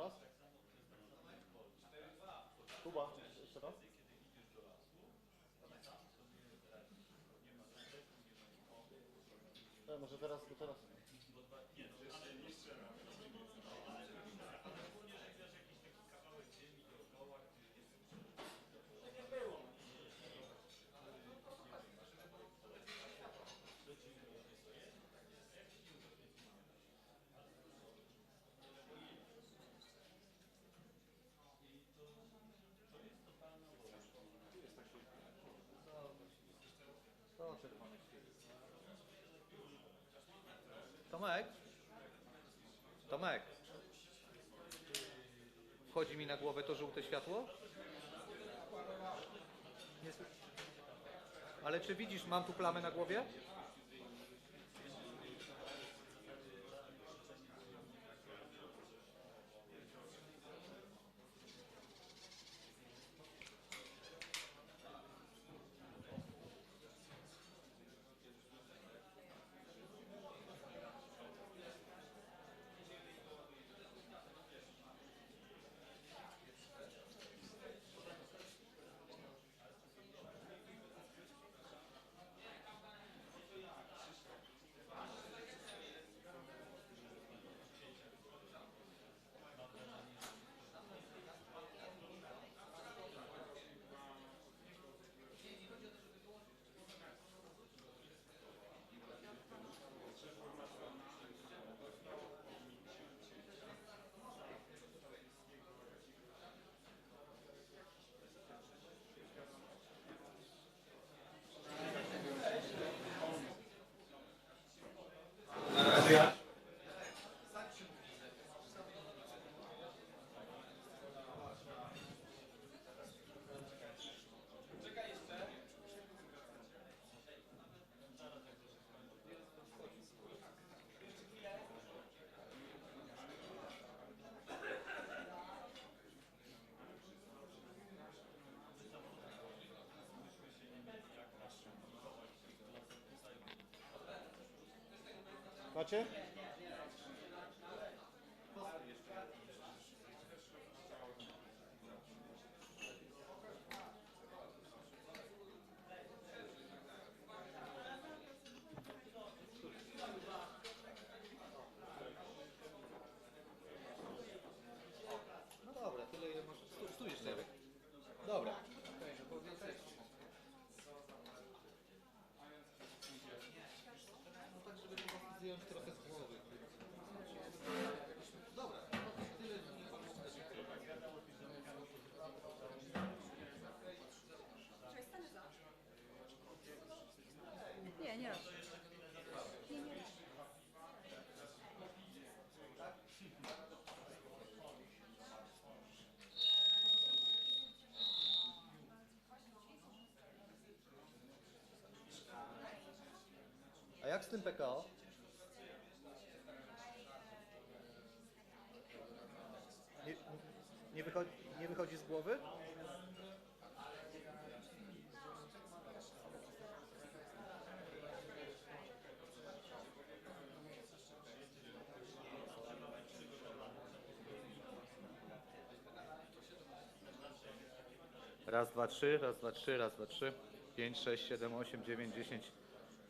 raz. Kuba, jeszcze raz. Może teraz, to teraz. To czerwony. Tomek? Tomek? Wchodzi mi na głowę to żółte światło? Nie. Ale czy widzisz, mam tu plamę na głowie? Macie? No dobra, tyle ile masz. Stój jeszcze, Jarek. Dobra. No tak, żeby to zdjąć trochę z głowy. Dobra, tyle nie pomogę. Nie, nie raz. Nie, nie. A jak z tym PKO? Nie wychodzi z głowy? Raz, dwa, trzy, raz, dwa, trzy, raz, dwa, trzy. 5, 6, 7, 8, 9, 10,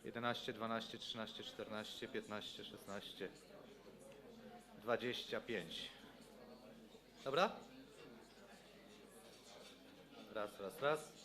11, 12, 13, 14, 15, 16, 25. Dobra? Raz, raz, raz.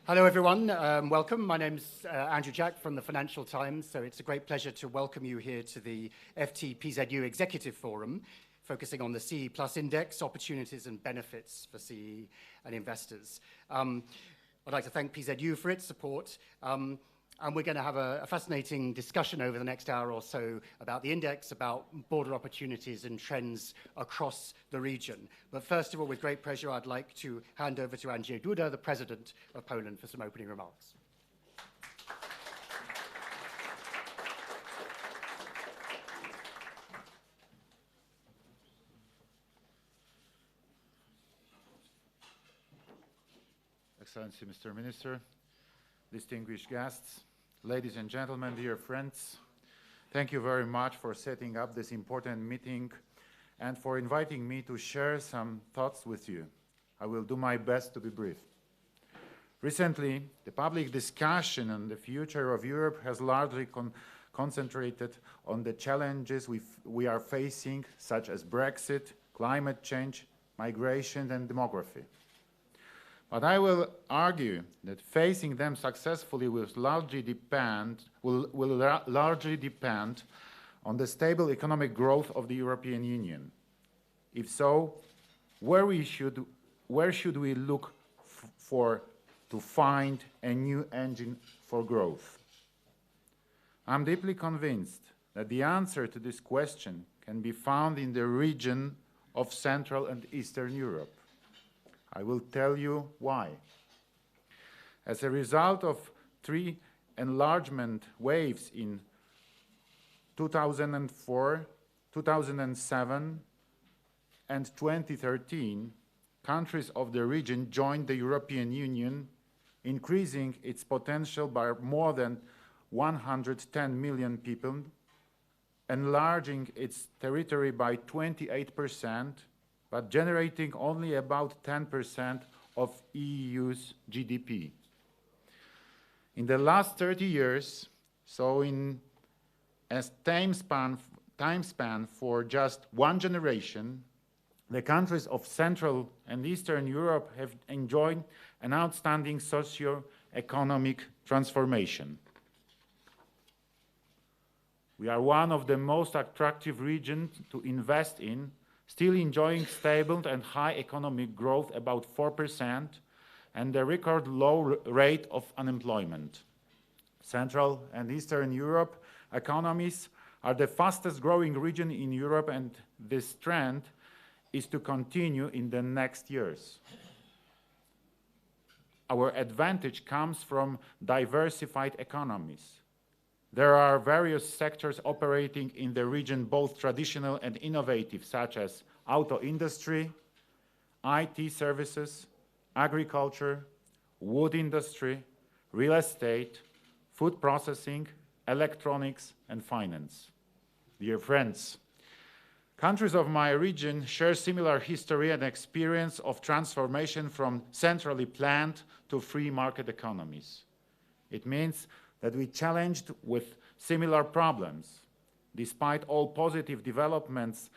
Hello, everyone. Welcome. My name's Andrew Jack from the Financial Times. So it's a great pleasure to welcome you here to the FT PZU Executive Forum, focusing on the CE Plus Index, opportunities and benefits for CE and investors. I'd like to thank PZU for its support. And we're going to have a fascinating discussion over the next hour or so about the index, about border opportunities and trends across the region. But first of all, with great pleasure, I'd like to hand over to Andrzej Duda, the President of Poland, for some opening remarks. Excellency, Mr. Minister, distinguished guests, ladies and gentlemen, dear friends, thank you very much for setting up this important meeting and for inviting me to share some thoughts with you. I will do my best to be brief. Recently, the public discussion on the future of Europe has largely concentrated on the challenges we are facing, such as Brexit, climate change, migration, and demography. But I will argue that facing them successfully will largely depend on the stable economic growth of the European Union. If so, where should we look to find a new engine for growth? I'm deeply convinced that the answer to this question can be found in the region of Central and Eastern Europe. I will tell you why. As a result of 3 enlargement waves in 2004, 2007, and 2013, countries of the region joined the European Union, increasing its potential by more than 110 million people, enlarging its territory by 28%, but generating only about 10% of EU's GDP. In the last 30 years, so in a time span for just one generation, the countries of Central and Eastern Europe have enjoyed an outstanding socio-economic transformation. We are one of the most attractive regions to invest in, still enjoying stable and high economic growth, about 4%, and a record low rate of unemployment. Central and Eastern Europe economies are the fastest growing region in Europe, and this trend is to continue in the next years. Our advantage comes from diversified economies. There are various sectors operating in the region, both traditional and innovative, such as auto industry, IT services, agriculture, wood industry, real estate, food processing, electronics, and finance. Dear friends, countries of my region share similar history and experience of transformation from centrally planned to free market economies. It means that we challenged with similar problems. Despite all positive developments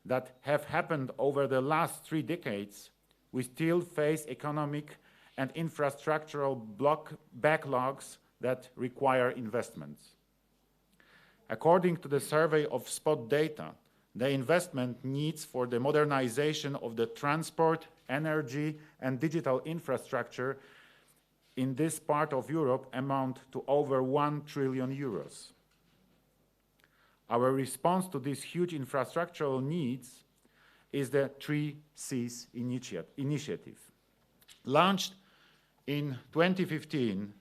that have happened over the last 3 decades, we still face economic and infrastructural backlogs that require investments. According to the survey of Spot Data, the investment needs for the modernization of the transport, energy, and digital infrastructure in this part of Europe amount to over 1 trillion euros. Our response to these huge infrastructural needs is the 3Cs initiative. Launched in 2015,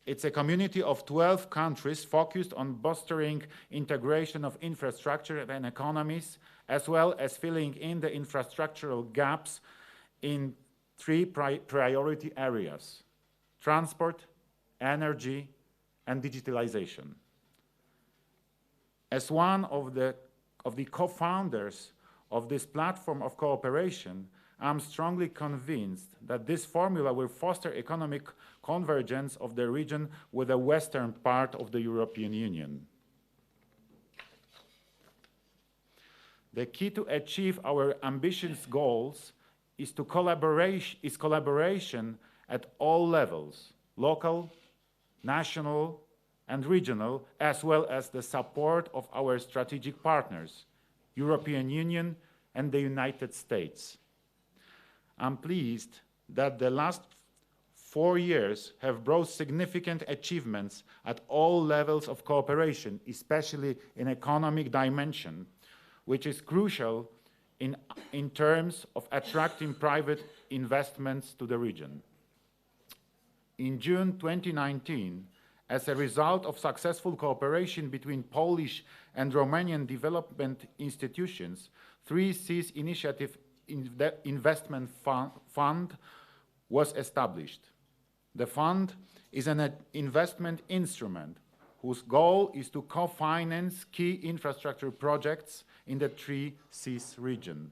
it's a community of 12 countries focused on bolstering integration of infrastructure and economies, as well as filling in the infrastructural gaps in 3 priority areas: transport, energy, and digitalization. As one of the co-founders of this platform of cooperation, I'm strongly convinced that this formula will foster economic convergence of the region with the western part of the European Union. The key to achieve our ambitious goals is collaboration at all levels, local, national, and regional, as well as the support of our strategic partners, European Union and the United States. I'm pleased that the last 4 years have brought significant achievements at all levels of cooperation, especially in economic dimension, which is crucial in terms of attracting private investments to the region. In June 2019, as a result of successful cooperation between Polish and Romanian development institutions, 3Cs Initiative Investment Fund was established. The fund is an investment instrument whose goal is to co-finance key infrastructure projects in the 3Cs region.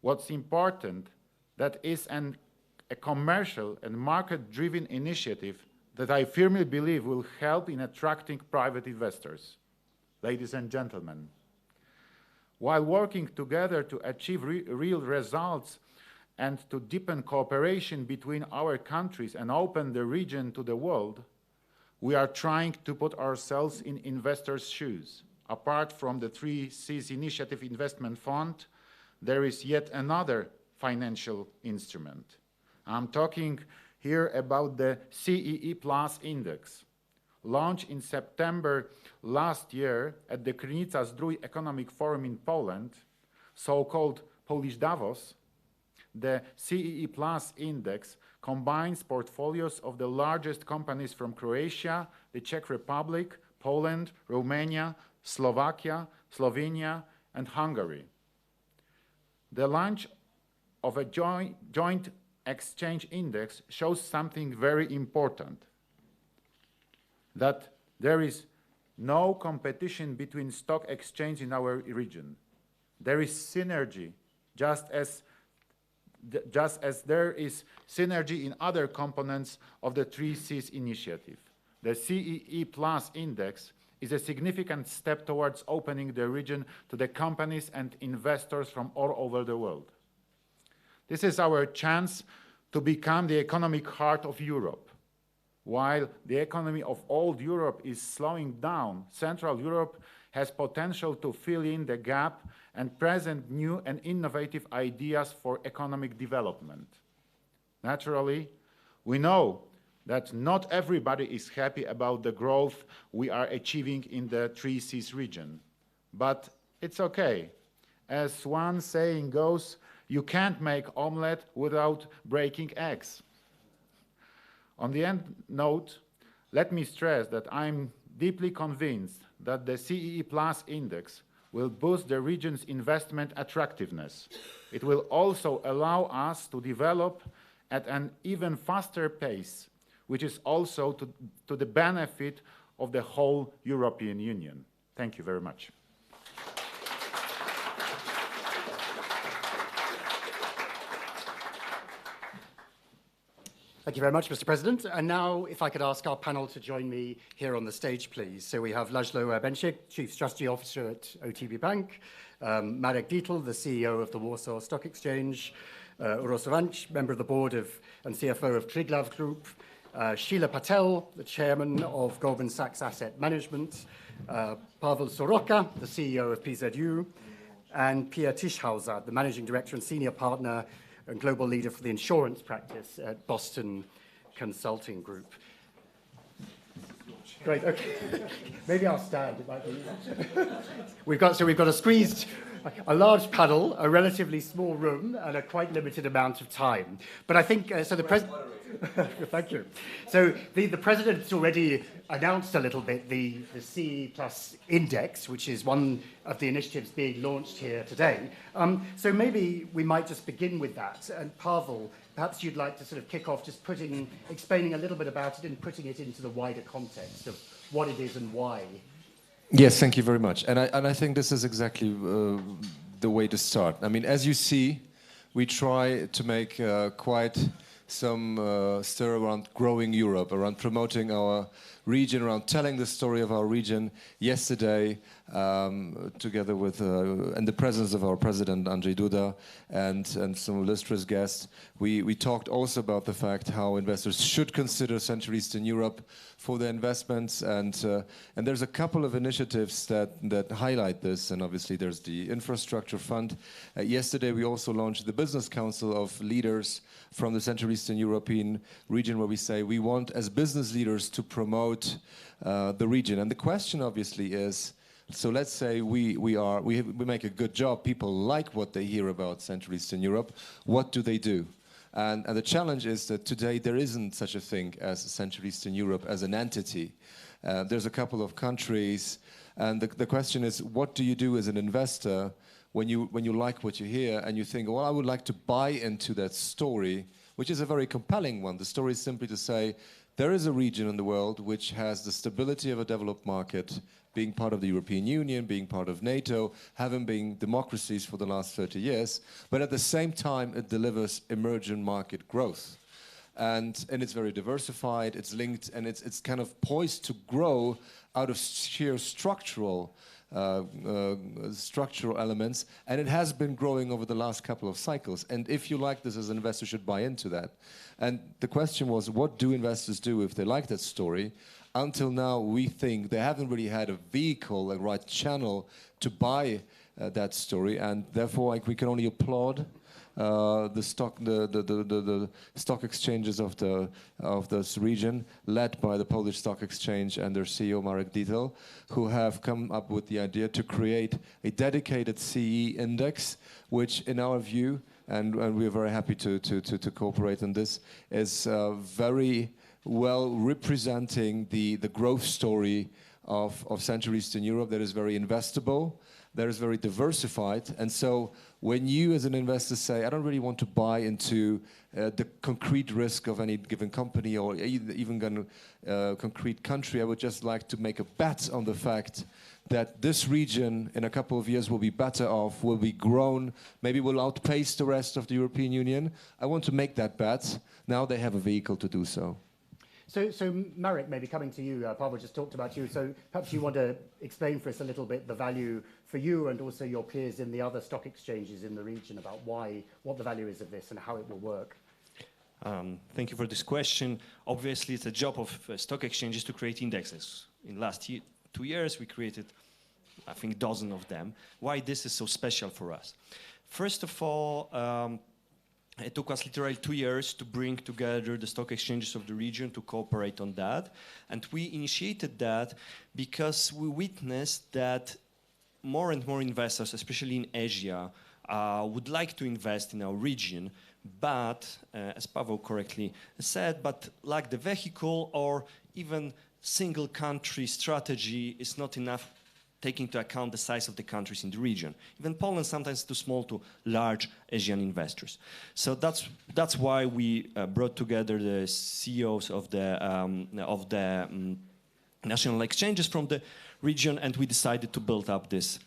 What's important, that is a commercial and market-driven initiative that I firmly believe will help in attracting private investors. Ladies and gentlemen, while working together to achieve real results and to deepen cooperation between our countries and open the region to the world, we are trying to put ourselves in investors' shoes. Apart from the 3Cs Initiative Investment Fund, there is yet another financial instrument. I'm talking here about the CEE Plus Index, launched in September last year at the Krynica-Zdrój Economic Forum in Poland, so-called Polish Davos. The CEE Plus Index combines portfolios of the largest companies from Croatia, the Czech Republic, Poland, Romania, Slovakia, Slovenia, and Hungary. The launch of a joint exchange index shows something very important, that there is no competition between stock exchange in our region. There is synergy, just as there is synergy in other components of the 3Cs initiative. The CEE Plus Index is a significant step towards opening the region to the companies and investors from all over the world. This is our chance to become the economic heart of Europe. While the economy of old Europe is slowing down, Central Europe has potential to fill in the gap and present new and innovative ideas for economic development. Naturally, we know that not everybody is happy about the growth we are achieving in the 3Cs region. But it's okay. As one saying goes, you can't make omelette without breaking eggs. On the end note, let me stress that I'm deeply convinced that the CEE Plus Index will boost the region's investment attractiveness. It will also allow us to develop at an even faster pace, which is also to the benefit of the whole European Union. Thank you very much. Thank you very much, Mr. President. And now, if I could ask our panel to join me here on the stage, please. So we have Laszlo Benčík, Chief Strategy Officer at OTP Bank, Marek Dietl, the CEO of the Warsaw Stock Exchange, Uros Ranch, Member of the Board and CFO of Triglav Group, Sheila Patel, the Chairman of Goldman Sachs Asset Management, Pavel Soroka, the CEO of PZU, and Pierre Tischhauser, the Managing Director and Senior Partner and Global Leader for the Insurance Practice at Boston Consulting Group. Great, okay. Maybe I'll stand. It might be. We've got a large panel, a relatively small room, and a quite limited amount of time. But I think, so the President... Thank you. So the President's already announced a little bit the CE Plus Index, which is one of the initiatives being launched here today. So maybe we might just begin with that. And Pavel, perhaps you'd like to sort of kick off just explaining a little bit about it and putting it into the wider context of what it is and why. Yes, thank you very much. And I think this is exactly the way to start. I mean, as you see, we try to make quite some stir around growing Europe, around promoting our region, around telling the story of our region. Yesterday, together with in the presence of our president Andrzej Duda and some illustrious guests, we talked also about the fact how investors should consider Central Eastern Europe for their investments, and there's a couple of initiatives that highlight this, and obviously there's the infrastructure fund. Yesterday we also launched the Business Council of leaders from the Central Eastern European region, where we say we want as business leaders to promote the region. And the question obviously is, so let's say we make a good job, people like what they hear about Central Eastern Europe, what do they do? And the challenge is that today there isn't such a thing as Central Eastern Europe as an entity. There's a couple of countries, and the question is, what do you do as an investor when you like what you hear and you think, well, I would like to buy into that story, which is a very compelling one. The story is simply to say, there is a region in the world which has the stability of a developed market, being part of the European Union, being part of NATO, having been democracies for the last 30 years, but at the same time it delivers emerging market growth. And it's very diversified, it's linked, and it's kind of poised to grow out of sheer structural elements, and it has been growing over the last couple of cycles. And if you like this as an investor, you should buy into that. And the question was, what do investors do if they like that story? Until now, we think they haven't really had a vehicle, a right channel to buy that story, and therefore we can only applaud the stock exchanges of this region, led by the Polish Stock Exchange and their CEO Marek Dietl, who have come up with the idea to create a dedicated CE index, which, in our view, and we are very happy to cooperate on this, is very well representing the growth story of Central Eastern Europe, that is very investable, that is very diversified. And so when you as an investor say, I don't really want to buy into the concrete risk of any given company or even concrete country, I would just like to make a bet on the fact that this region in a couple of years will be better off, will be grown, maybe will outpace the rest of the European Union. I want to make that bet. Now they have a vehicle to do so. So Marek, maybe coming to you, Pavel just talked about you, so perhaps you want to explain for us a little bit the value for you and also your peers in the other stock exchanges in the region about what the value is of this and how it will work. Thank you for this question. Obviously, it's a job of stock exchanges to create indexes. In last 2 years, we created, I think, dozens of them. Why this is so special for us? First of all, it took us literally 2 years to bring together the stock exchanges of the region to cooperate on that. And we initiated that because we witnessed that more and more investors, especially in Asia, would like to invest in our region, but, as Pavel correctly said, but lack the vehicle, or even single country strategy is not enough, taking into account the size of the countries in the region. Even Poland sometimes too small to large Asian investors. So that's why we brought together the CEOs of the national exchanges from the region, and we decided to build up this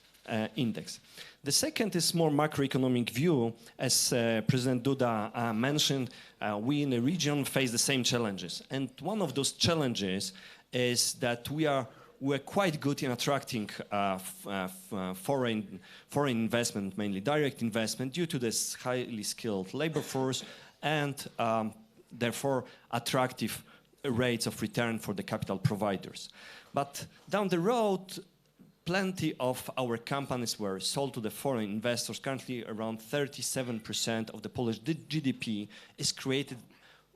index. The second is more macroeconomic view. As President Duda mentioned, we in the region face the same challenges. And one of those challenges is that we're quite good in attracting foreign investment, mainly direct investment, due to this highly skilled labor force and therefore attractive rates of return for the capital providers. But down the road, plenty of our companies were sold to the foreign investors. Currently, around 37% of the Polish GDP is created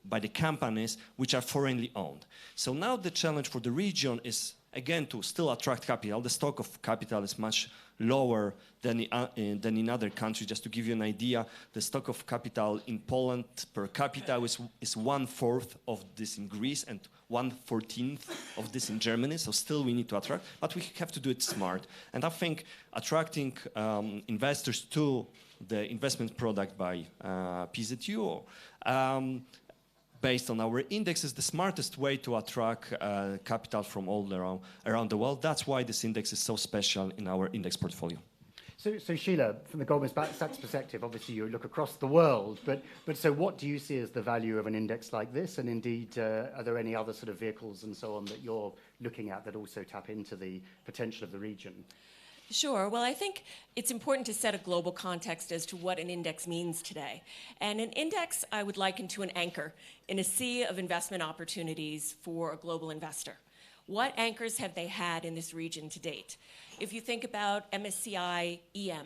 by the companies which are foreignly owned. So now the challenge for the region is, again, to still attract capital. The stock of capital is much lower than in other countries. Just to give you an idea, the stock of capital in Poland per capita is 1/4 of this in Greece and 1/14 of this in Germany. So still we need to attract, but we have to do it smart. And I think attracting investors to the investment product by PZU based on our index is the smartest way to attract capital from all around the world. That's why this index is so special in our index portfolio. So Sheila, from the Goldman Sachs perspective, obviously you look across the world, but so what do you see as the value of an index like this? And indeed, are there any other sort of vehicles and so on that you're looking at that also tap into the potential of the region? Sure. Well, I think it's important to set a global context as to what an index means today. And an index I would liken to an anchor in a sea of investment opportunities for a global investor. What anchors have they had in this region to date? If you think about MSCI EM,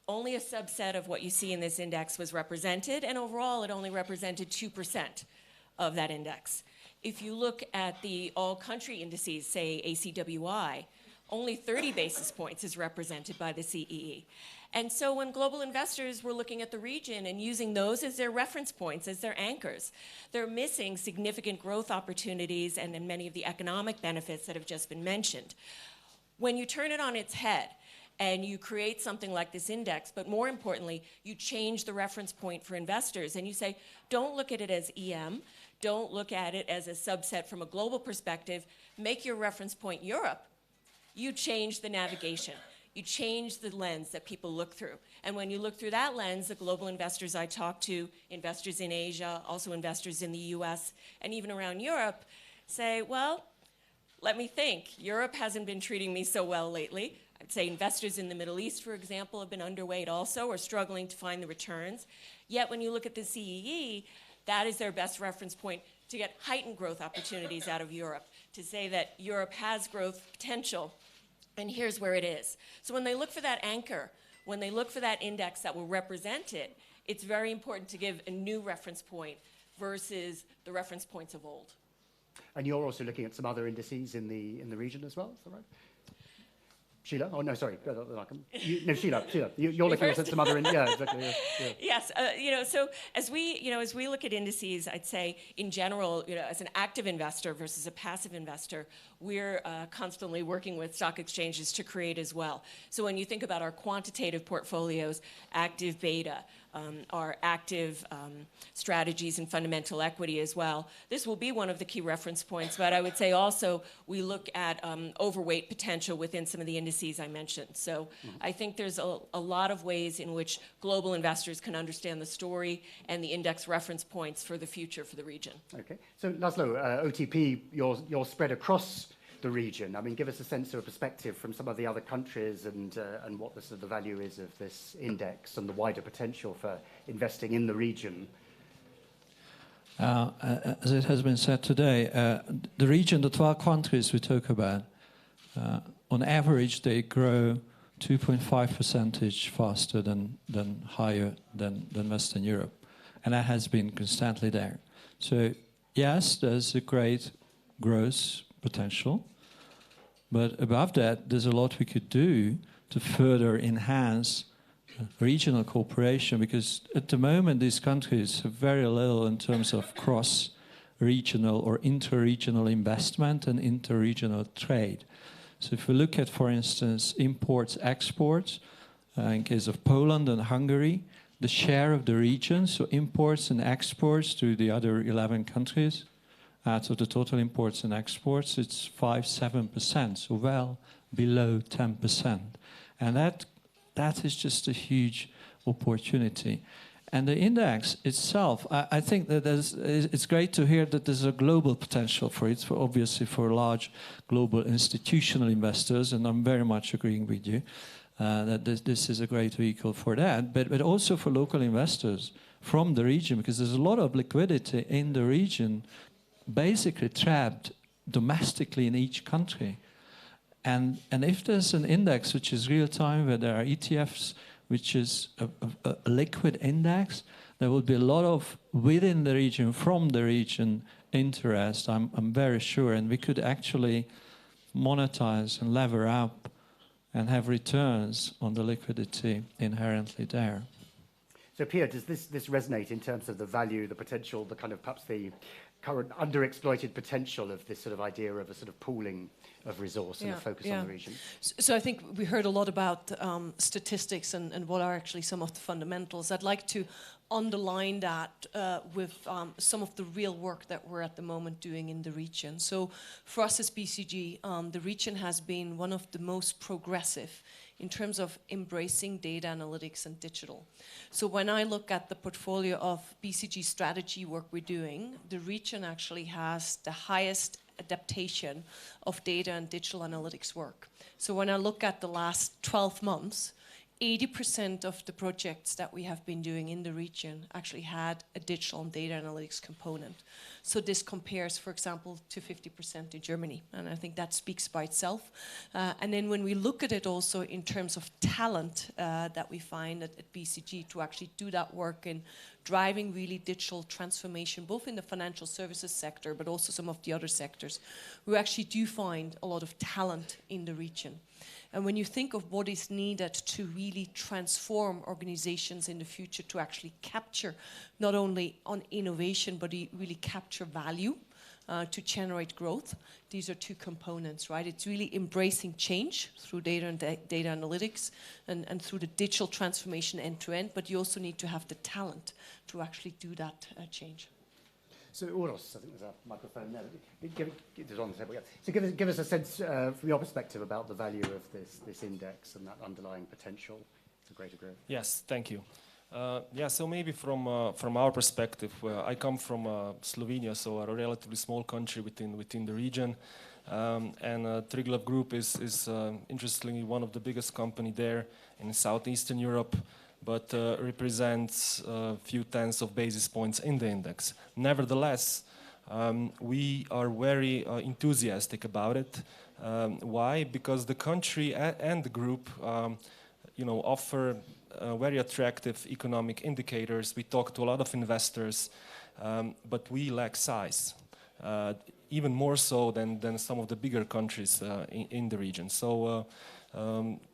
only a subset of what you see in this index was represented, and overall it only represented 2% of that index. If you look at the all-country indices, say ACWI, only 30 basis points is represented by the CEE. And so when global investors were looking at the region and using those as their reference points, as their anchors, they're missing significant growth opportunities and many of the economic benefits that have just been mentioned. When you turn it on its head and you create something like this index, but more importantly, you change the reference point for investors and you say, don't look at it as EM, don't look at it as a subset from a global perspective, make your reference point Europe. You change the navigation. You change the lens that people look through. And when you look through that lens, the global investors I talk to, investors in Asia, also investors in the US, and even around Europe, say, well, let me think. Europe hasn't been treating me so well lately. I'd say investors in the Middle East, for example, have been underweight also or struggling to find the returns. Yet when you look at the CEE, that is their best reference point to get heightened growth opportunities out of Europe, to say that Europe has growth potential. And here's where it is. So when they look for that anchor, when they look for that index that will represent it, it's very important to give a new reference point versus the reference points of old. And you're also looking at some other indices in the region as well, is that right? Sheila? Oh, no, sorry. Sheila. You're looking at some other... Yeah, exactly. Yeah. Yes, so as we look at indices, I'd say in general, as an active investor versus a passive investor, we're constantly working with stock exchanges to create as well. So when you think about our quantitative portfolios, active beta, our active strategies and fundamental equity as well, this will be one of the key reference points. But I would say also we look at overweight potential within some of the indices I mentioned. So I think there's a lot of ways in which global investors can understand the story and the index reference points for the future for the region. Okay. So Laszlo, OTP, you're spread across the region. I mean, give us a sense of a perspective from some of the other countries and what the sort of the value is of this index and the wider potential for investing in the region. As it has been said today, the region, the 12 countries we talk about, on average, they grow 2.5% faster than higher than Western Europe. And that has been constantly there. So, yes, there's a great growth potential. But above that, there's a lot we could do to further enhance regional cooperation, because at the moment, these countries have very little in terms of cross-regional or inter-regional investment and inter-regional trade. So if we look at, for instance, imports, exports, in case of Poland and Hungary, the share of the region, so imports and exports to the other 11 countries, out of the total imports and exports, it's 5-7%, so well below 10%. And that is just a huge opportunity. And the index itself, I think that it's great to hear that there's a global potential for it, obviously for large global institutional investors, and I'm very much agreeing with you that this is a great vehicle for that, but also for local investors from the region, because there's a lot of liquidity in the region, basically trapped domestically in each country. And if there's an index which is real-time, where there are ETFs, which is a liquid index, there will be a lot of within the region, from the region, interest, I'm very sure. And we could actually monetize and lever up and have returns on the liquidity inherently there. So Pia, does this resonate in terms of the value, the potential, the kind of perhaps the current underexploited potential of this sort of idea of a sort of pooling of resource and a focus on the region? So I think we heard a lot about statistics and what are actually some of the fundamentals. I'd like to underline that with some of the real work that we're at the moment doing in the region. So for us as BCG, the region has been one of the most progressive in terms of embracing data analytics and digital. So when I look at the portfolio of BCG strategy work we're doing, the region actually has the highest adaptation of data and digital analytics work. So when I look at the last 12 months, 80% of the projects that we have been doing in the region actually had a digital and data analytics component. So this compares, for example, to 50% in Germany, and I think that speaks by itself. And then when we look at it also in terms of talent that we find at BCG to actually do that work in driving really digital transformation, both in the financial services sector, but also some of the other sectors, we actually do find a lot of talent in the region. And when you think of what is needed to really transform organizations in the future to actually capture not only on innovation, but really capture value to generate growth, these are two components, right? It's really embracing change through data and data analytics and through the digital transformation end to end, but you also need to have the talent to actually do that change. So, Uros, I think there's a microphone there. Give it on the table. Yeah. So, give us a sense from your perspective about the value of this index and that underlying potential for greater growth. Yes, thank you. So maybe from our perspective, I come from Slovenia, so a relatively small country within the region, and Triglav Group is interestingly one of the biggest company there in southeastern Europe, but represents a few tenths of basis points in the index. Nevertheless, we are very enthusiastic about it. Why? Because the country and the group, offer very attractive economic indicators. We talk to a lot of investors, but we lack size, even more so than some of the bigger countries in the region. So.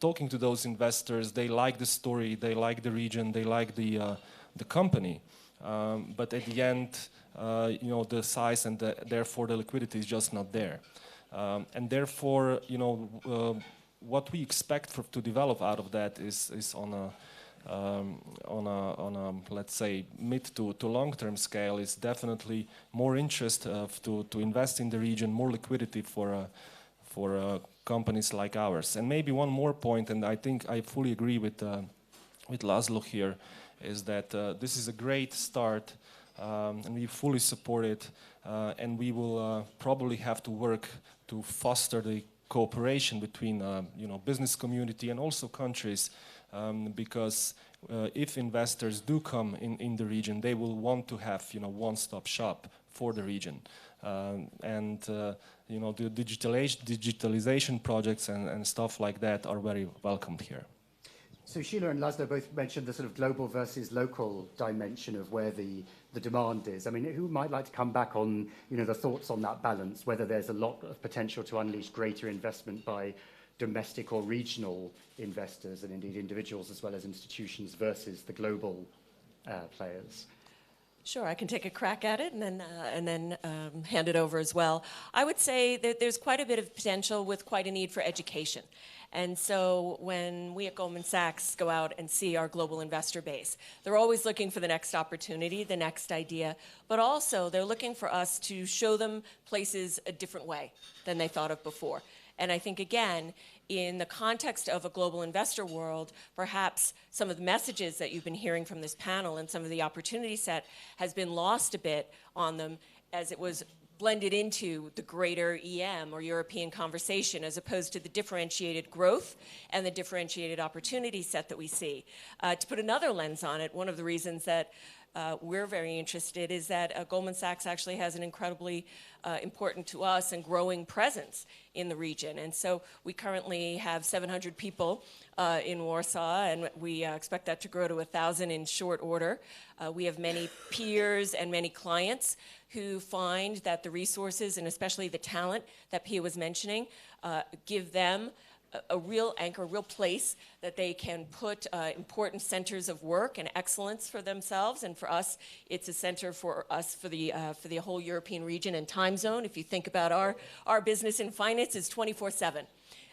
Talking to those investors, they like the story, they like the region, they like the company, but at the end, the size and therefore the liquidity is just not there, and therefore, what we expect to develop out of that is on a let's say mid to long-term scale is definitely more interest to invest in the region, more liquidity for companies like ours. And maybe one more point, and I think I fully agree with Laszlo here, is that this is a great start, and we fully support it, and we will probably have to work to foster the cooperation between business community and also countries, because if investors do come in the region, they will want to have one-stop shop for the region. The digitalization projects and stuff like that are very welcomed here. So Sheila and Laszlo both mentioned the sort of global versus local dimension of where the demand is. I mean, who might like to come back on, the thoughts on that balance, whether there's a lot of potential to unleash greater investment by domestic or regional investors and indeed individuals as well as institutions versus the global players? Sure, I can take a crack at it and then hand it over as well. I would say that there's quite a bit of potential with quite a need for education. And so when we at Goldman Sachs go out and see our global investor base, they're always looking for the next opportunity, the next idea, but also they're looking for us to show them places a different way than they thought of before. And I think, again, in the context of a global investor world, perhaps some of the messages that you've been hearing from this panel and some of the opportunity set has been lost a bit on them as it was blended into the greater EM or European conversation as opposed to the differentiated growth and the differentiated opportunity set that we see. To put another lens on it, one of the reasons that we're very interested is that Goldman Sachs actually has an incredibly important to us and growing presence in the region. And so we currently have 700 people in Warsaw, and we expect that to grow to 1,000 in short order. We have many peers and many clients who find that the resources and especially the talent that Pia was mentioning give them a real anchor, a real place that they can put important centers of work and excellence for themselves. And for us, it's a center for us for the whole European region and time zone. If you think about our business in finance is 24/7,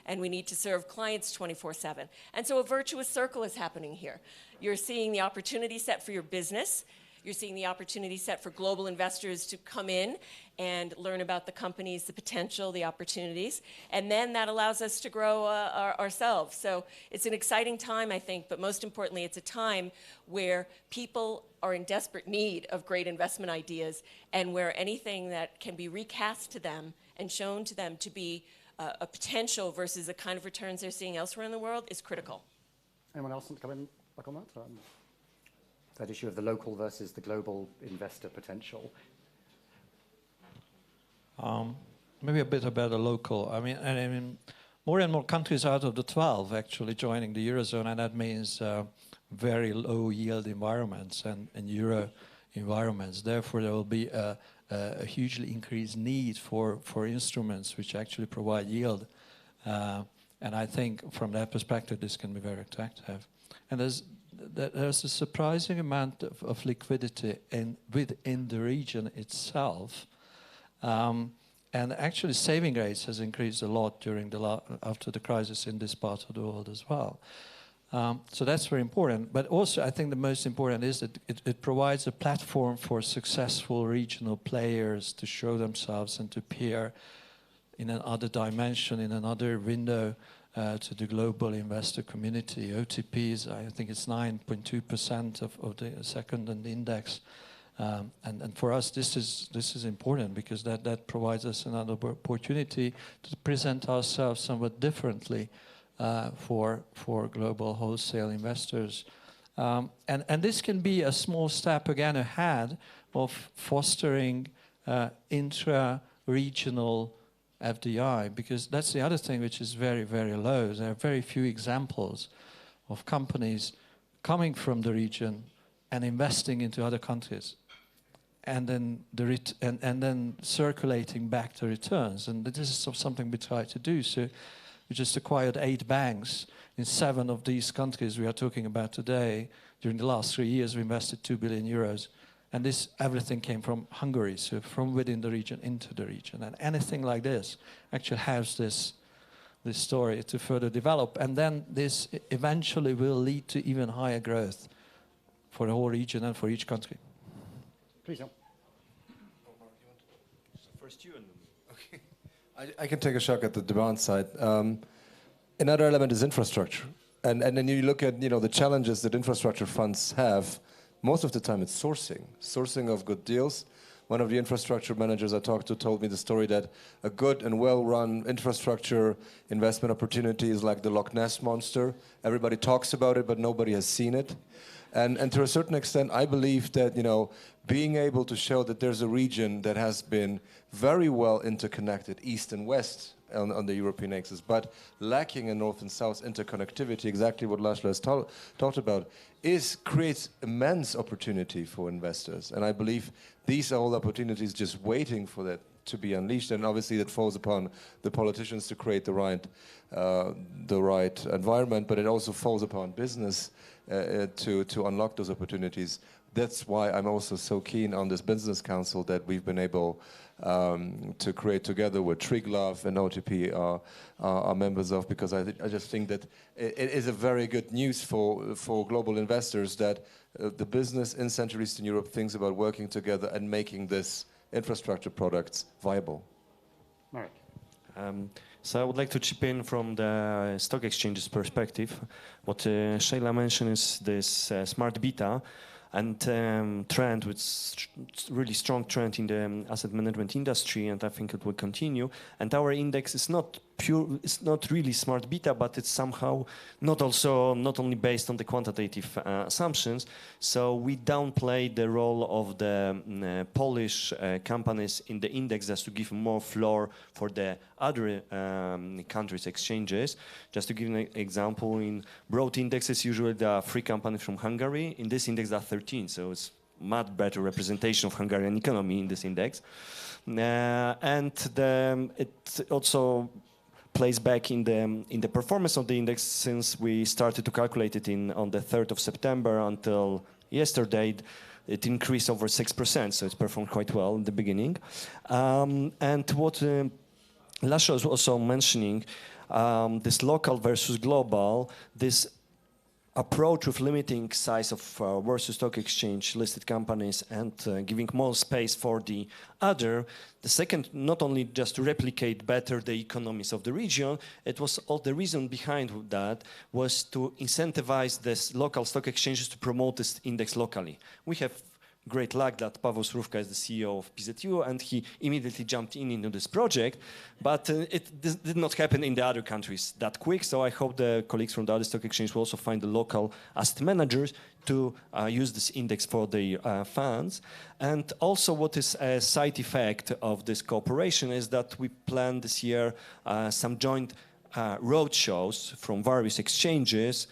and we need to serve clients 24/7. And so a virtuous circle is happening here. You're seeing the opportunity set for your business. You're seeing the opportunity set for global investors to come in and learn about the companies, the potential, the opportunities, and then that allows us to grow ourselves. So it's an exciting time, I think, but most importantly, it's a time where people are in desperate need of great investment ideas, and where anything that can be recast to them and shown to them to be a potential versus the kind of returns they're seeing elsewhere in the world is critical. Anyone else want to come in back on that? That issue of the local versus the global investor potential. Maybe a bit about the local. I mean, more and more countries out of the 12 actually joining the Eurozone, and that means very low yield environments and euro environments. Therefore, there will be a hugely increased need for instruments which actually provide yield. And I think from that perspective, this can be very attractive. And there's a surprising amount of liquidity within the region itself. And actually saving rates has increased a lot during after the crisis in this part of the world as well. So that's very important. But also, I think the most important is that it provides a platform for successful regional players to show themselves and to appear in another dimension, in another window to the global investor community. OTPs, I think it's 9.2% of the second and index. And for us, this is important because that provides us another opportunity to present ourselves somewhat differently for global wholesale investors. And this can be a small step again ahead of fostering intra-regional FDI, because that's the other thing which is very, very low. There are very few examples of companies coming from the region and investing into other countries, and then and then circulating back the returns. And this is something we try to do. So we just acquired 8 banks in 7 of these countries we are talking about today. During the last 3 years, we invested 2 billion euros. And this everything came from Hungary, so from within the region into the region. And anything like this actually has this story to further develop. And then this eventually will lead to even higher growth for the whole region and for each country. Please, Jan. First you and Okay. I can take a shot at the demand side. Another element is infrastructure. And then you look at the challenges that infrastructure funds have. Most of the time it's sourcing of good deals. One of the infrastructure managers I talked to told me the story that a good and well-run infrastructure investment opportunity is like the Loch Ness Monster. Everybody talks about it, but nobody has seen it. And to a certain extent, I believe that being able to show that there's a region that has been very well interconnected, east and west, on the European axis, but lacking a north and south interconnectivity, exactly what Laszlo has talked about, creates immense opportunity for investors. And I believe these are all opportunities just waiting for that to be unleashed. And obviously that falls upon the politicians to create the right environment, but it also falls upon business to unlock those opportunities. That's why I'm also so keen on this business council that we've been able to create together with Triglav and OTP are members of, because I just think that it is a very good news for global investors that the business in Central Eastern Europe thinks about working together and making this infrastructure products viable. Marek. So I would like to chip in from the stock exchange's perspective. What Shayla mentioned is this smart beta and trend, with really strong trend in the asset management industry, and I think it will continue. And our index is not pure, it's not really smart beta, but it's somehow not only based on the quantitative assumptions. So we downplay the role of the Polish companies in the index just to give more floor for the other countries' exchanges. Just to give an example, in broad indexes, usually there are 3 companies from Hungary. In this index, there are 13, so it's much better representation of Hungarian economy in this index. And it also plays back in the performance of the index, since we started to calculate it on the 3rd of September until yesterday. It increased over 6%, so it's performed quite well in the beginning. And what Laszlo was also mentioning, this local versus global, this approach with limiting size of Warsaw Stock Exchange listed companies and giving more space for the other. The second, not only just to replicate better the economies of the region, it was all the reason behind that was to incentivize this local stock exchanges to promote this index locally. We have great luck that Paweł Surówka is the CEO of PZU, and he immediately jumped into this project, but it did not happen in the other countries that quick, so I hope the colleagues from the other stock exchange will also find the local asset managers to use this index for their funds. And also what is a side effect of this cooperation is that we plan this year some joint road shows from various exchanges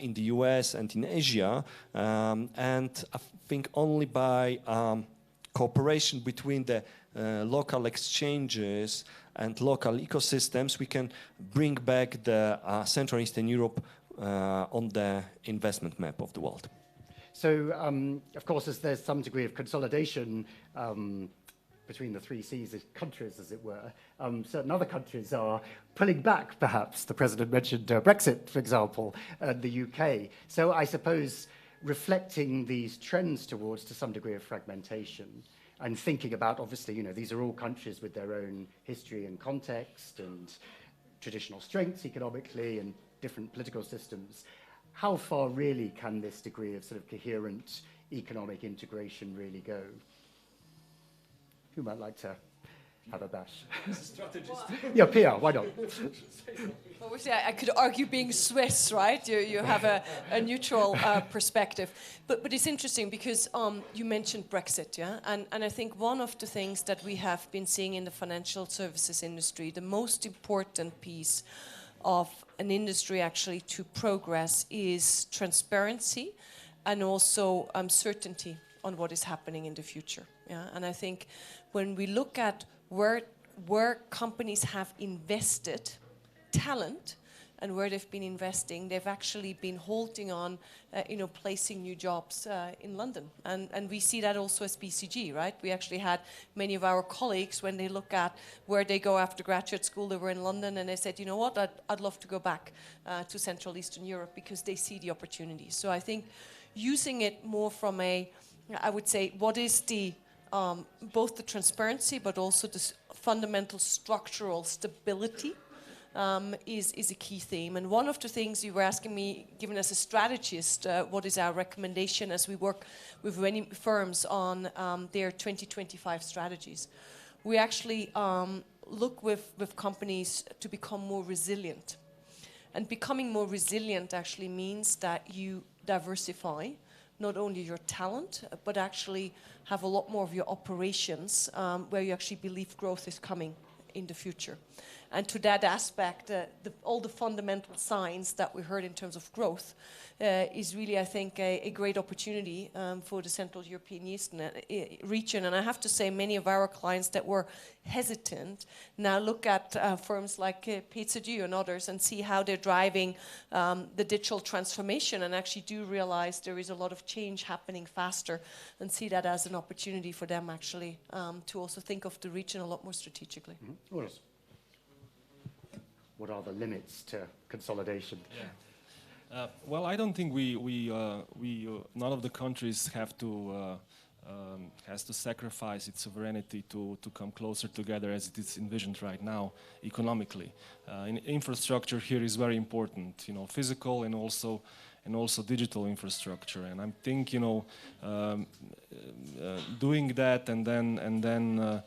in the US and in Asia, and I think only by cooperation between the local exchanges and local ecosystems we can bring back the Central and Eastern Europe on the investment map of the world. So, of course, as there's some degree of consolidation between the three C's countries, as it were, certain other countries are pulling back, perhaps. The President mentioned Brexit, for example, and the UK. So I suppose reflecting these trends towards, to some degree, of fragmentation and thinking about, obviously, you know, these are all countries with their own history and context and traditional strengths economically and different political systems. How far really can this degree of sort of coherent economic integration really go? Who might like to have a bash? Yeah, Pia, why not? Well, I could argue being Swiss, right? You have a neutral perspective. But it's interesting because you mentioned Brexit, yeah? And I think one of the things that we have been seeing in the financial services industry, the most important piece of an industry actually to progress is transparency and also certainty on what is happening in the future. Yeah? And I think when we look at where companies have invested talent and where they've been investing, they've actually been holding on, placing new jobs in London. And we see that also as BCG, right? We actually had many of our colleagues, when they look at where they go after graduate school, they were in London and they said, you know what, I'd love to go back to Central Eastern Europe because they see the opportunities. So I think using it more from I would say, what is the both the transparency but also the fundamental structural stability is a key theme. And one of the things you were asking me, given as a strategist, what is our recommendation as we work with many firms on their 2025 strategies. We actually look with companies to become more resilient. And becoming more resilient actually means that you diversify not only your talent, but actually have a lot more of your operations where you actually believe growth is coming in the future. And to that aspect, all the fundamental signs that we heard in terms of growth is really, I think, a great opportunity for the Central European Eastern region. And I have to say, many of our clients that were hesitant now look at firms like PZU and others and see how they're driving the digital transformation and actually do realize there is a lot of change happening faster and see that as an opportunity for them actually to also think of the region a lot more strategically. Mm-hmm. What are the limits to consolidation? Yeah. Well, I don't think none of the countries have to has to sacrifice its sovereignty to come closer together as it is envisioned right now economically. Infrastructure here is very important, physical and also digital infrastructure. And I think doing that and then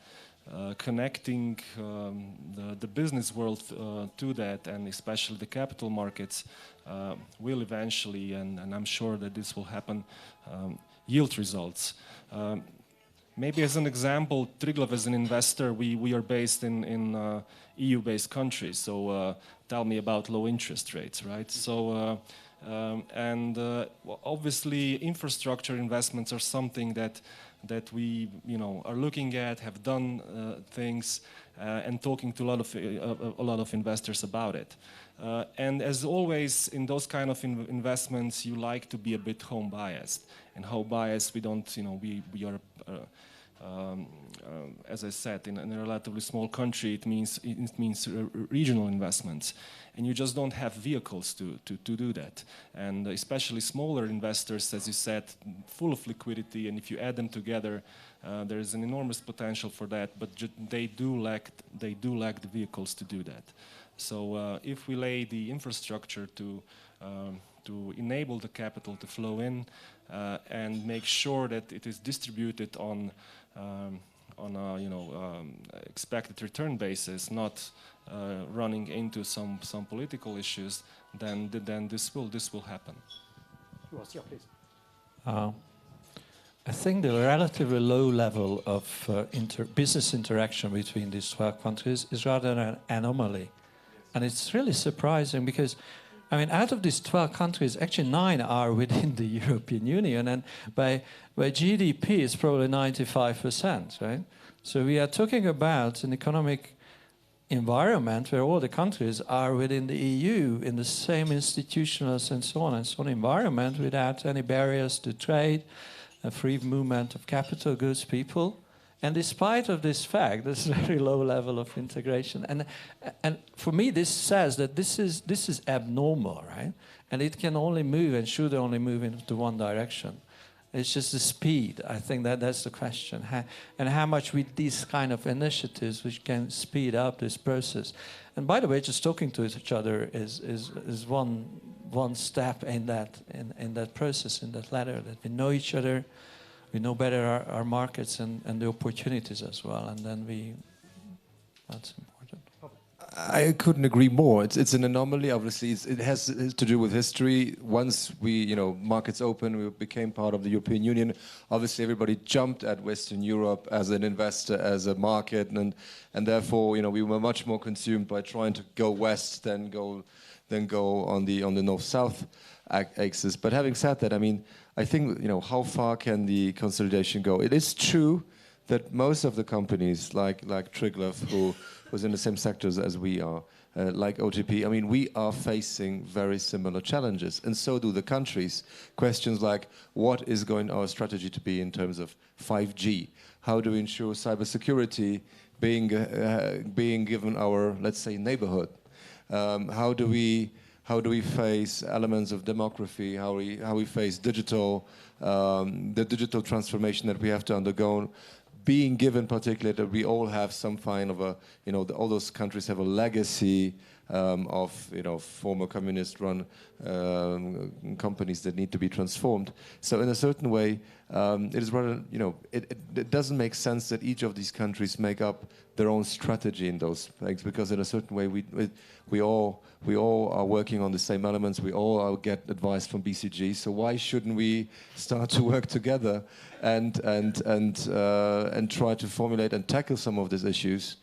connecting the business world to that, and especially the capital markets, will eventually, and I'm sure that this will happen, yield results. Maybe as an example, Triglav as an investor, we are based in EU-based countries, so tell me about low interest rates, right? So, obviously infrastructure investments are something that we are looking at, have done things, and talking to a lot of investors about it. And as always in those kind of investments, you like to be a bit home biased. And home biased, we don't, we are as I said, in a relatively small country, it means regional investments, and you just don't have vehicles to do that. And especially smaller investors, as you said, full of liquidity, and if you add them together, there is an enormous potential for that. But they do lack the vehicles to do that. So if we lay the infrastructure to enable the capital to flow in and make sure that it is distributed on a expected return basis, not running into some political issues, then this will happen. Yeah, please. I think the relatively low level of business interaction between these 12 countries is rather an anomaly. And it's really surprising because, I mean, out of these 12 countries, actually 9 are within the European Union, and by GDP it's probably 95%, right? So we are talking about an economic environment where all the countries are within the EU in the same institutional and so on environment without any barriers to trade, a free movement of capital, goods, people. And despite of this fact, this very low level of integration, and for me, this says that this is abnormal, right? And it can only move and should only move into one direction. It's just the speed. I think that's the question, and how much with these kind of initiatives which can speed up this process. And by the way, just talking to each other is one step in that process, in that ladder, that we know each other. We know better our markets and the opportunities as well, and then that's important. I couldn't agree more. It's an anomaly. Obviously, it has to do with history. Once markets opened, we became part of the European Union. Obviously, everybody jumped at Western Europe as an investor, as a market, and therefore, we were much more consumed by trying to go west than go on the north-south axis. But having said that, I mean, I think, how far can the consolidation go? It is true that most of the companies, like Triglav, who was in the same sectors as we are, like OTP, I mean, we are facing very similar challenges, and so do the countries. Questions like, what is going our strategy to be in terms of 5G? How do we ensure cybersecurity being given our, let's say, neighborhood? How do we face elements of demography? How we face the digital transformation that we have to undergo? Being given particularly that we all have some kind of a, all those countries have a legacy of, former communist-run companies that need to be transformed. So in a certain way, it is rather, it doesn't make sense that each of these countries make up their own strategy in those things, because in a certain way, we all are working on the same elements. We all get advice from BCG. So why shouldn't we start to work together and try to formulate and tackle some of these issues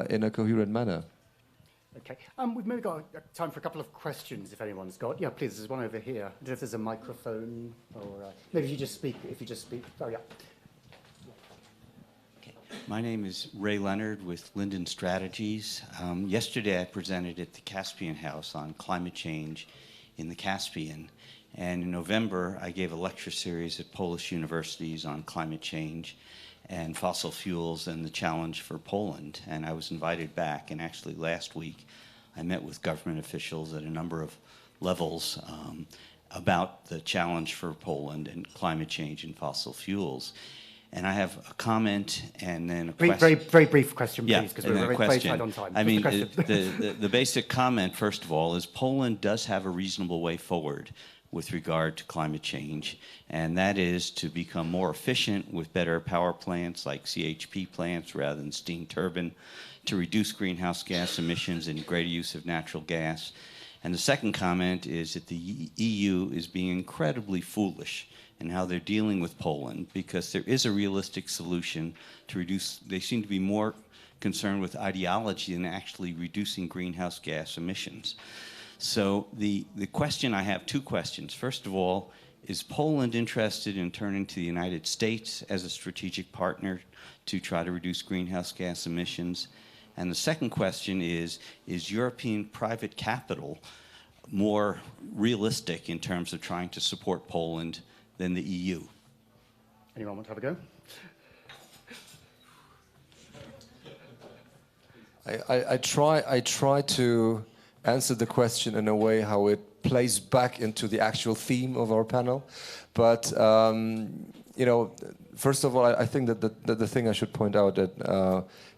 in a coherent manner? Okay, we've maybe got time for a couple of questions if anyone's got. Yeah, please, there's one over here. I don't know if there's a microphone, or maybe if you just speak. Oh, yeah. Okay. My name is Ray Leonard with Linden Strategies. Yesterday I presented at the Caspian House on climate change in the Caspian. And in November, I gave a lecture series at Polish universities on climate change and fossil fuels and the challenge for Poland. And I was invited back, and actually last week I met with government officials at a number of levels about the challenge for Poland and climate change and fossil fuels. And I have a comment and then a question. Very, very brief question, yeah, please, because we're very tight on time. I mean, the basic comment, first of all, is Poland does have a reasonable way forward with regard to climate change, and that is to become more efficient with better power plants like CHP plants rather than steam turbine, to reduce greenhouse gas emissions and greater use of natural gas. And the second comment is that the EU is being incredibly foolish in how they're dealing with Poland, because there is a realistic solution to reduce. They seem to be more concerned with ideology than actually reducing greenhouse gas emissions. So the question, I have two questions. First of all, is Poland interested in turning to the United States as a strategic partner to try to reduce greenhouse gas emissions? And the second question is European private capital more realistic in terms of trying to support Poland than the EU? Anyone want to have a go? I try to answer the question in a way how it plays back into the actual theme of our panel. But, you know, first of all, I think that the thing I should point out that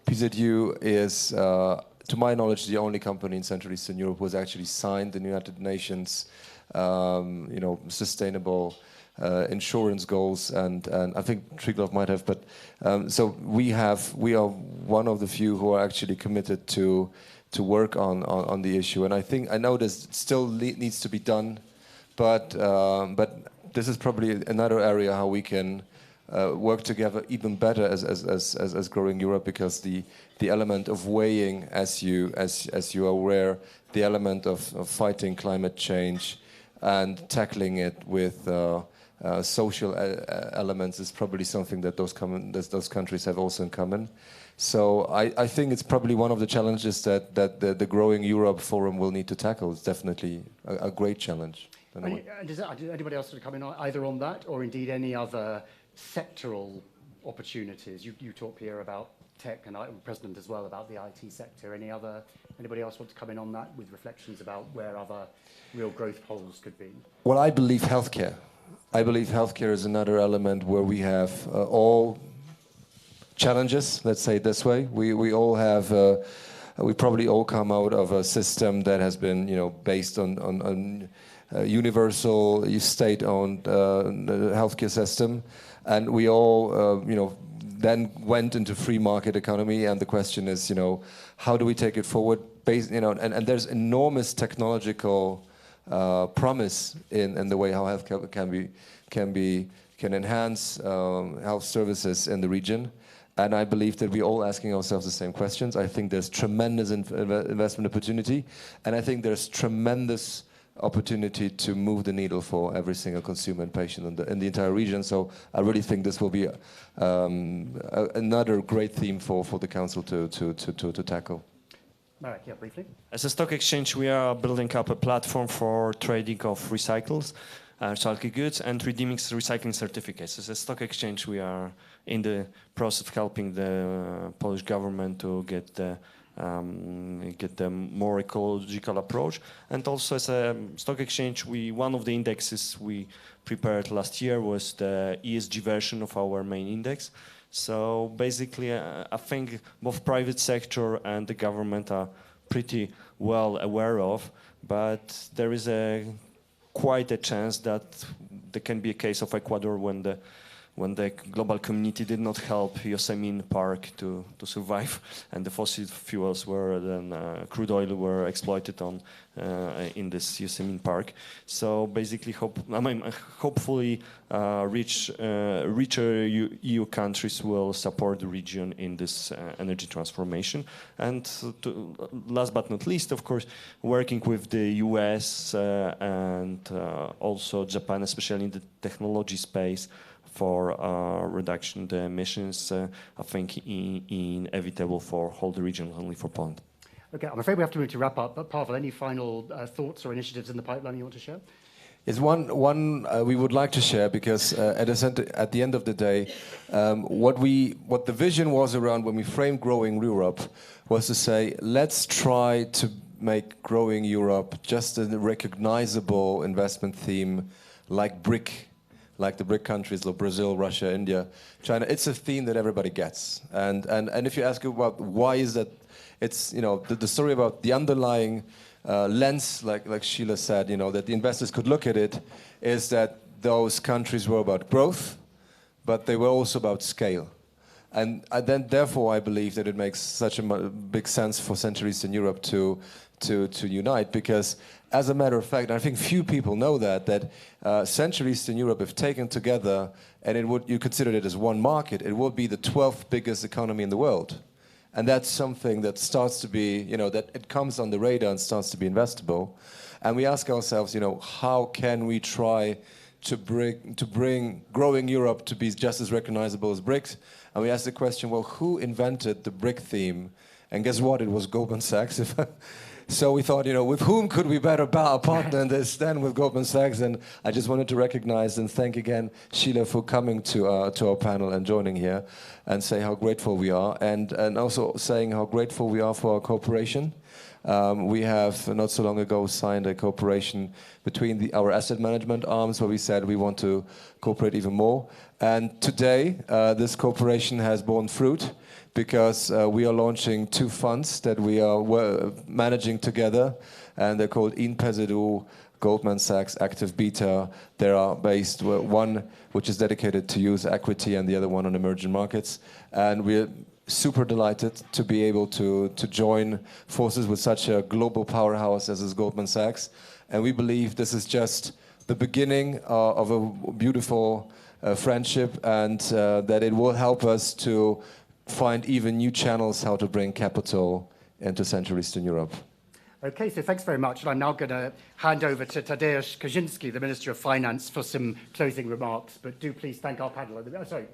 PZU is, to my knowledge, the only company in Central Eastern Europe who has actually signed the United Nations, you know, sustainable insurance goals, and I think Triglav might have, but so we are one of the few who are actually committed to work on the issue, and I know this still needs to be done, but this is probably another area how we can work together even better as growing Europe, because the element of weighing, as you are aware, the element of fighting climate change and tackling it with social elements is probably something that those countries have also in common. So I think it's probably one of the challenges that the Growing Europe Forum will need to tackle. It's definitely a great challenge. Does anybody else want to come in either on that or indeed any other sectoral opportunities? You talk here about tech, and President as well about the IT sector. Anybody else want to come in on that with reflections about where other real growth holes could be? Well, I believe healthcare. I believe healthcare is another element where we have all challenges, let's say it this way. We all have, we probably all come out of a system that has been, you know, based on universal, state-owned healthcare system, and we all, you know, then went into free market economy, and the question is, you know, how do we take it forward? Based, you know, and there's enormous technological promise in the way how healthcare can enhance health services in the region. And I believe that we're all asking ourselves the same questions. I think there's tremendous investment opportunity, and I think there's tremendous opportunity to move the needle for every single consumer and patient in the entire region. So I really think this will be another great theme for the council to tackle. Marek, yeah, briefly. As a stock exchange, we are building up a platform for trading of recycled goods and redeeming recycling certificates. As a stock exchange, we are in the process of helping the Polish government to get the more ecological approach. And also as a stock exchange, one of the indexes we prepared last year was the ESG version of our main index. So basically, I think both private sector and the government are pretty well aware of, but there is quite a chance that there can be a case of Ecuador when the global community did not help Yosemite Park to survive, and the fossil fuels were then crude oil were exploited in this Yosemite Park. So basically, hopefully, richer EU countries will support the region in this energy transformation. And last but not least, of course, working with the US and also Japan, especially in the technology space, for reduction of the emissions, I think inevitable for whole the region, only for Poland. Okay, I'm afraid we have to move to wrap up, but Pavel, any final thoughts or initiatives in the pipeline you want to share? Is one we would like to share, because at the end of the day, what the vision was around when we framed Growing Europe was to say, let's try to make Growing Europe just a recognizable investment theme like the BRIC countries, like Brazil, Russia, India, China. It's a theme that everybody gets. And if you ask about why is that, it's, you know, the story about the underlying lens, like Sheila said, you know, that the investors could look at it, is that those countries were about growth, but they were also about scale. And then, therefore, I believe that it makes such a big sense for Central Eastern Europe to unite, because, as a matter of fact, I think few people know that Central Eastern Europe, if taken together, and you consider it as one market, it would be the 12th biggest economy in the world. And that's something that starts to be, you know, that it comes on the radar and starts to be investable. And we ask ourselves, you know, how can we try to bring Growing Europe to be just as recognizable as BRICS? And we ask the question, well, who invented the BRIC theme? And guess what? It was Goldman Sachs. So we thought, with whom could we better partner in this than with Goldman Sachs? And I just wanted to recognize and thank again Sheila for coming to our panel and joining here, and say how grateful we are, and also saying how grateful we are for our cooperation. We have not so long ago signed a cooperation between our asset management arms, where we said we want to cooperate even more. And today, this cooperation has borne fruit, because we are launching 2 funds that we are managing together, and they're called PZU Goldman Sachs Active Beta. They are based, one which is dedicated to use equity and the other one on emerging markets. And we're super delighted to be able to join forces with such a global powerhouse as is Goldman Sachs. And we believe this is just the beginning of a beautiful friendship, and that it will help us to find even new channels how to bring capital into Central Eastern Europe. Okay, so thanks very much. And I'm now going to hand over to Tadeusz Kaczynski, the Minister of Finance, for some closing remarks. But do please thank our panel. Sorry,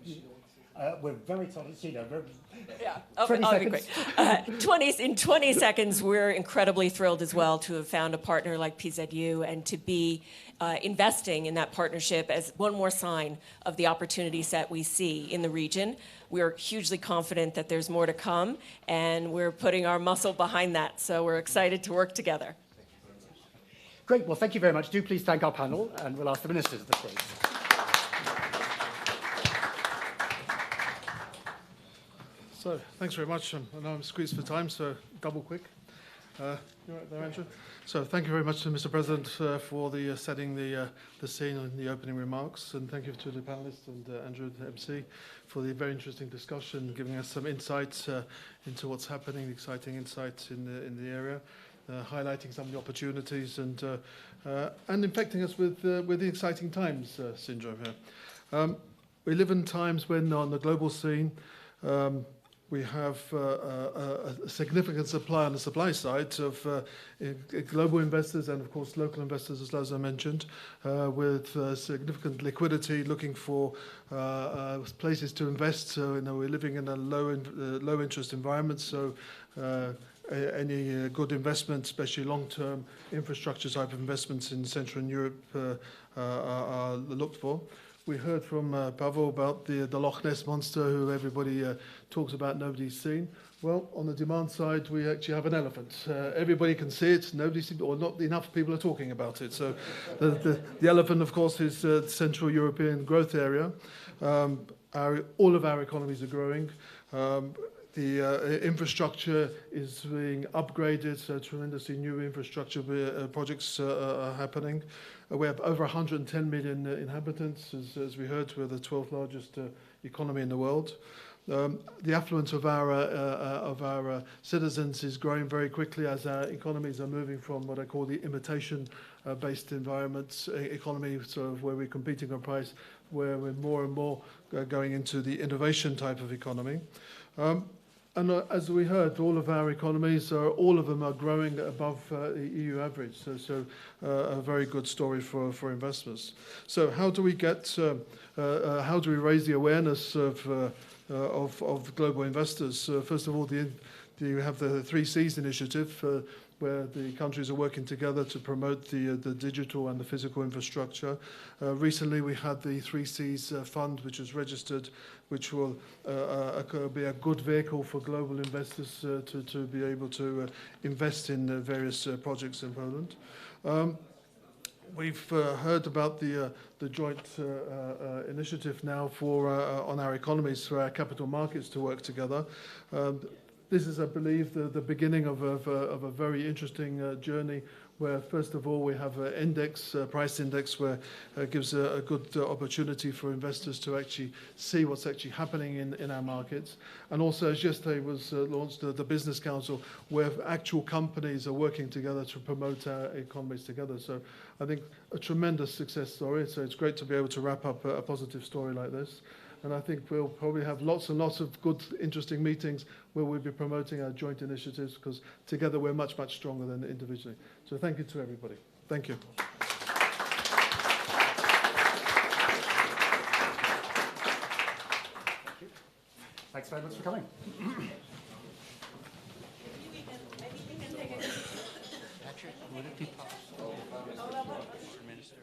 we're very sorry, Sheila. Yeah, 20 I'll be seconds. quick. In 20 seconds, we're incredibly thrilled as well to have found a partner like PZU and to be investing in that partnership as one more sign of the opportunity set we see in the region. We're hugely confident that there's more to come, and we're putting our muscle behind that. So we're excited to work together. Great. Well, thank you very much. Do please thank our panel, and we'll ask the ministers of the stage. So, thanks very much. I know I'm squeezed for time, so double quick. You're right there, Andrew. So, thank you very much to Mr. President for the setting the scene and the opening remarks, and thank you to the panelists and Andrew, the MC, for the very interesting discussion, giving us some insights into what's happening, exciting insights in the area, highlighting some of the opportunities, and infecting us with the exciting times syndrome here. We live in times when, on the global scene, we have a significant supply on the supply side of global investors and, of course, local investors, as I mentioned, with significant liquidity, looking for places to invest. So, we're living in a low interest environment. So, any good investment, especially long-term infrastructure type of investments in Central Europe, are looked for. We heard from Pavel about the Loch Ness monster, who everybody talks about, nobody's seen. Well, on the demand side, we actually have an elephant. Everybody can see it, or not enough people are talking about it. So the elephant, of course, is the Central European growth area. All of our economies are growing. The infrastructure is being upgraded, so tremendously new infrastructure projects are happening. We have over 110 million inhabitants, as we heard. We're the 12th largest economy in the world. The affluence of our citizens is growing very quickly as our economies are moving from what I call the imitation-based environments economy, sort of where we're competing on price, where we're more and more going into the innovation type of economy. And as we heard, all of our economies, all of them are growing above the EU average. So a very good story for investors. So how do we raise the awareness of global investors? First of all, you have the 3 Cs initiative, where the countries are working together to promote the digital and the physical infrastructure. Recently, we had the 3 Cs fund, which was registered, which will be a good vehicle for global investors to be able to invest in various projects in Poland. We've heard about the joint initiative now on our economies for our capital markets to work together. This is, I believe, the beginning of a very interesting journey, where, first of all, we have an price index, where it gives a good opportunity for investors to actually see what's actually happening in our markets. And also, as yesterday was launched, the Business Council, where actual companies are working together to promote our economies together. So I think a tremendous success story. So it's great to be able to wrap up a positive story like this. And I think we'll probably have lots and lots of good, interesting meetings where we'll be promoting our joint initiatives, because together we're much, much stronger than individually. So thank you to everybody. Thank you. Thanks very much for coming. Maybe we can take a Patrick, would it be possible, Mr. Minister?